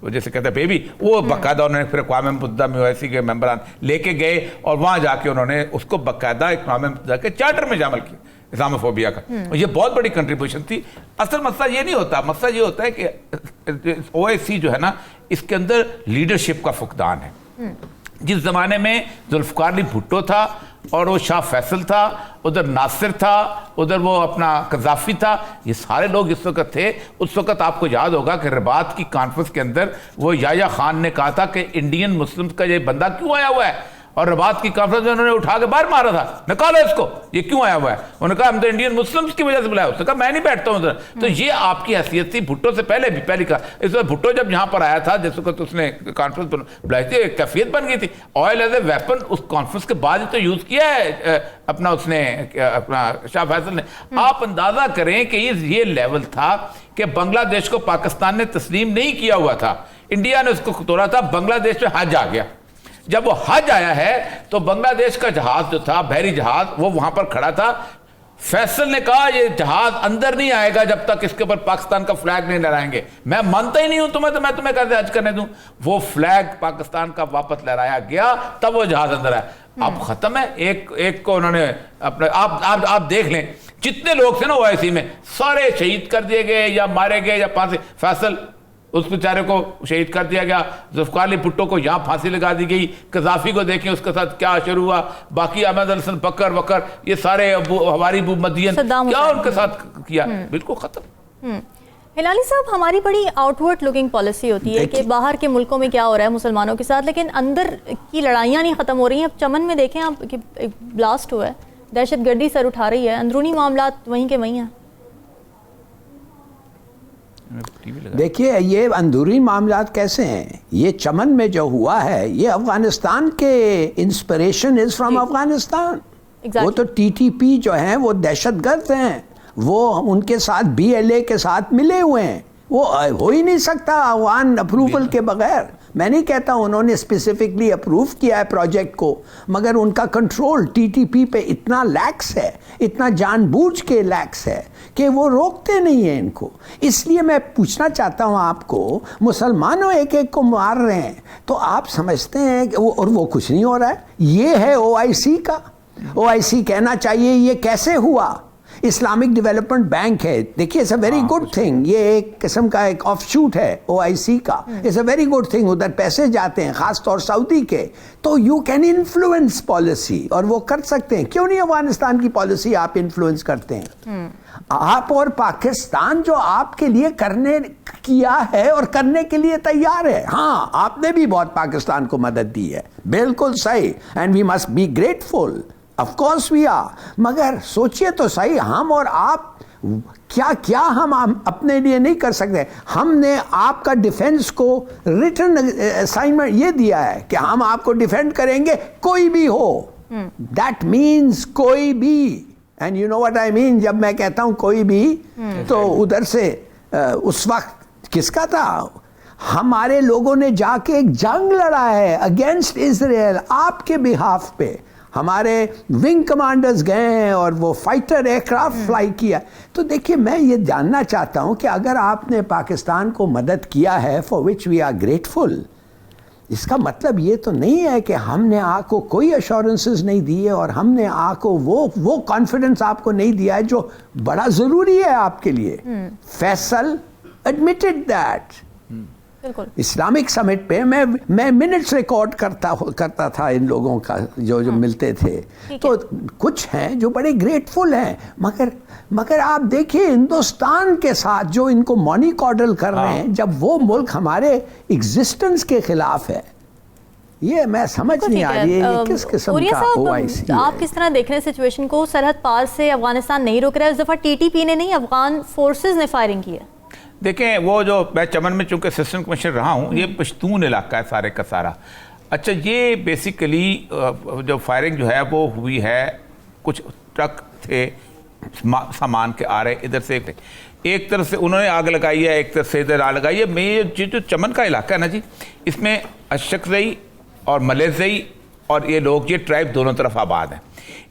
جیسے کہتے ہیں بیبی, وہ باقاعدہ انہوں نے پھر اقوام متحدہ میں OIC کے ممبران لے کے گئے اور وہاں جا کے انہوں نے اس کو باقاعدہ اقوام متحدہ کے چارٹر میں شامل کیا اسلاموفوبیا کا. یہ بہت بڑی کنٹریبیوشن تھی. اصل مسئلہ یہ نہیں ہوتا, مسئلہ یہ ہوتا ہے کہ OIC جو ہے نا اس کے اندر لیڈرشپ کا فقدان ہے. جس زمانے میں ذوالفقار علی بھٹو تھا اور وہ شاہ فیصل تھا, ادھر ناصر تھا, ادھر وہ اپنا قذافی تھا, یہ سارے لوگ اس وقت تھے. اس وقت آپ کو یاد ہوگا کہ رباط کی کانفرنس کے اندر وہ یحییٰ خان نے کہا تھا کہ انڈین مسلمز کا یہ بندہ کیوں آیا ہوا ہے, اور رباط کی کانفرنس میں انہوں نے اٹھا کے باہر مارا تھا, نکالو اس کو, یہ کیوں آیا ہوا ہے. انہوں نے کہا ہم تو انڈین مسلمز کی وجہ سے بلایا. اس نے کہا میں نہیں بیٹھتا ہوں ادھر. تو یہ آپ کی حیثیت تھی بھٹو سے پہلی کہا. اس وقت بھٹو جب یہاں پر آیا تھا جس وقت اس نے کانفرنس بلائی تھی, ایک کیفیت بن گئی تھی. آئل ایز اے ویپن اس کانفرنس کے بعد ہی تو یوز کیا ہے اپنا اس نے اپنا شاہ فیصل نے. آپ اندازہ کریں کہ یہ لیول تھا کہ بنگلہ دیش کو پاکستان نے تسلیم نہیں کیا ہوا تھا, انڈیا نے اس کو توڑا تھا. بنگلہ دیش میں حج آ گیا. جب وہ حج آیا ہے تو بنگلہ دیش کا جہاز جو تھا, بحری جہاز, وہ وہاں پر کھڑا تھا. فیصل نے کہا یہ جہاز اندر نہیں آئے گا جب تک اس کے اوپر پاکستان کا فلیگ نہیں لہرائیں گے. میں مانتا ہی نہیں ہوں تمہیں, تو میں تمہیں کیسے حج کرنے دوں. وہ فلیگ پاکستان کا واپس لہرایا گیا, تب وہ جہاز اندر آیا. اب ختم ہے. ایک کو انہوں نے اپنے آپ دیکھ لیں جتنے لوگ تھے نا OIC میں, سارے شہید کر دیے گئے یا مارے گئے یا پھانسی. فیصل اس بیچارے کو شہید کر دیا گیا, ذوالفقار علی بھٹو کو یہاں پھانسی لگا دی گئی. قذافی کو دیکھیں اس کے ساتھ کیا شروع ہوا. باقی احمد الحسن بکر وکر یہ سارے ہماری ابو مدین کیا ان کے ساتھ کیا, بالکل ختم. ہلالی صاحب, ہماری بڑی آؤٹ ورڈ لوکنگ پالیسی ہوتی ہے کہ باہر کے ملکوں میں کیا ہو رہا ہے مسلمانوں کے ساتھ, لیکن اندر کی لڑائیاں نہیں ختم ہو رہی ہیں. اب چمن میں دیکھیں آپ کہ بلاسٹ ہوا ہے, دہشت گردی سر اٹھا رہی ہے, اندرونی معاملات وہیں کے وہیں ہیں. دیکھیے یہ اندرونی معاملات کیسے ہیں. یہ چمن میں جو ہوا ہے یہ افغانستان کے انسپریشن از فرام افغانستان. وہ تو TTP جو ہیں وہ دہشت گرد ہیں, وہ ان کے ساتھ BLA کے ساتھ ملے ہوئے ہیں. وہ ہو ہی نہیں سکتا افغان اپروول کے بغیر. میں نہیں کہتا انہوں نے اسپیسیفکلی اپروو کیا ہے پروجیکٹ کو, مگر ان کا کنٹرول TTP پہ اتنا لیکس ہے, اتنا جان بوجھ کے لیکس ہے کہ وہ روکتے نہیں ہیں ان کو. اس لیے میں پوچھنا چاہتا ہوں آپ کو, مسلمانوں ایک ایک کو مار رہے ہیں تو آپ سمجھتے ہیں کہ اور وہ کچھ نہیں ہو رہا ہے. یہ ہے OIC کا. OIC کہنا چاہیے یہ کیسے ہوا. اسلامک ڈیولپمنٹ بینک ہے, دیکھیے it's a very good thing, یہ ایک قسم کا ایک آف شوٹ ہے OIC کا. It's a very good thing, ادھر پیسے جاتے ہیں خاص طور سعودی کے, تو یو کین انفلوئنس پالیسی, اور وہ کر سکتے ہیں. کیوں نہیں افغانستان کی پالیسی آپ انفلوئنس کرتے ہیں. آپ اور پاکستان جو آپ کے لیے کرنے کیا ہے اور کرنے کے لیے تیار ہے. ہاں آپ نے بھی بہت پاکستان کو مدد دی ہے, بالکل صحیح, and we must be grateful, of course we are. مگر سوچئے تو صحیح, ہم اور آپ کیا ہم اپنے لیے نہیں کر سکتے. ہم نے آپ کا ڈیفنس کو ریٹن اسائنمنٹ یہ دیا ہے کہ ہم آپ کو ڈیفینڈ کریں گے کوئی بھی ہو. دیٹ مینز کوئی بھی, and you know what I mean. جب میں کہتا ہوں کوئی بھی تو ادھر سے اس وقت کس کا تھا؟ ہمارے لوگوں نے جا کے ایک جنگ لڑا ہے اگینسٹ اسرائیل آپ کے بہاف پہ. ہمارے ونگ کمانڈرز گئے ہیں اور وہ فائٹر ایئر کرافٹ فلائی کیا. تو دیکھیے میں یہ جاننا چاہتا ہوں کہ اگر آپ نے پاکستان کو مدد کیا ہے for which we are grateful, اس کا مطلب یہ تو نہیں ہے کہ ہم نے آپ کو کوئی ایشورنسز نہیں دیے اور ہم نے آپ کو وہ کانفیڈنس آپ کو نہیں دیا ہے جو بڑا ضروری ہے آپ کے لیے. Faisal admitted that. اسلامک سمٹ پہ میں منٹس ریکارڈ کرتا تھا ان لوگوں کا جو ملتے تھے. تو کچھ ہیں جو بڑے گریٹفل ہیں، مگر آپ دیکھیں ہندوستان کے ساتھ جو ان کو مونی کارڈل کر رہے ہیں، جب وہ ملک ہمارے ایگزسٹنس کے خلاف ہے. یہ میں سمجھ نہیں آ رہی ہے یہ کس قسم کا OIC ہے. آپ کس طرح دیکھ رہے ہیں سچویشن کو؟ سرحد پار سے افغانستان نہیں رک رہا ہے، اس دفعہ TTP نے نہیں افغان فورسز نے فائرنگ کی ہے. دیکھیں وہ جو میں چمن میں چونکہ اسسٹنٹ کمشنر رہا ہوں، یہ پشتون علاقہ ہے سارے کا سارا. اچھا یہ بیسیکلی جو فائرنگ جو ہے وہ ہوئی ہے، کچھ ٹرک تھے سامان کے آ رہے ادھر سے، ایک طرف سے انہوں نے آگ لگائی ہے، ایک طرف سے ادھر آگ لگائی ہے. میں جو چمن کا علاقہ ہے نا جی، اس میں اشکزئی اور ملیزئی اور یہ لوگ یہ ٹرائب دونوں طرف آباد ہیں.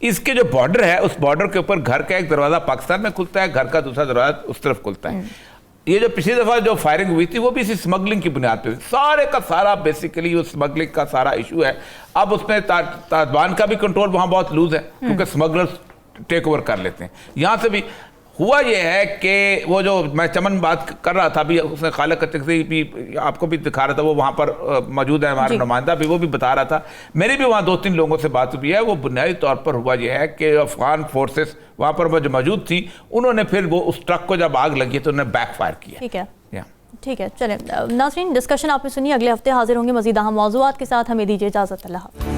اس کے جو بارڈر ہے اس بارڈر کے اوپر گھر کا ایک دروازہ پاکستان میں کھلتا ہے، گھر کا دوسرا دروازہ اس طرف کھلتا ہے. یہ جو پچھلی دفعہ جو فائرنگ ہوئی تھی وہ بھی اسی سمگلنگ کی بنیاد پہ سارے کا سارا بیسیکلی وہ سمگلنگ کا سارا ایشو ہے. اب اس میں طالبان کا بھی کنٹرول وہاں بہت لوز ہے کیونکہ سمگلرز ٹیک اوور کر لیتے ہیں. یہاں سے بھی ہوا یہ ہے کہ وہ جو میں چمن بات کر رہا تھا ابھی، اس نے خالق اتقی بھی آپ کو بھی دکھا رہا تھا، وہ وہاں پر موجود ہے ہمارا نمائندہ بھی، وہ بھی بتا رہا تھا. میری بھی وہاں 2-3 لوگوں سے بات ہوئی ہے. وہ بنیادی طور پر ہوا یہ ہے کہ افغان فورسز وہاں پر جو موجود تھی انہوں نے پھر وہ اس ٹرک کو جب آگ لگی تو انہوں نے بیک فائر کیا. ٹھیک ہے چلیں ناظرین، ڈسکشن آپ نے سنی. اگلے ہفتے حاضر ہوں گے مزید اہم موضوعات کے ساتھ. ہمیں دیجیے اجازت. اللہ حافظ.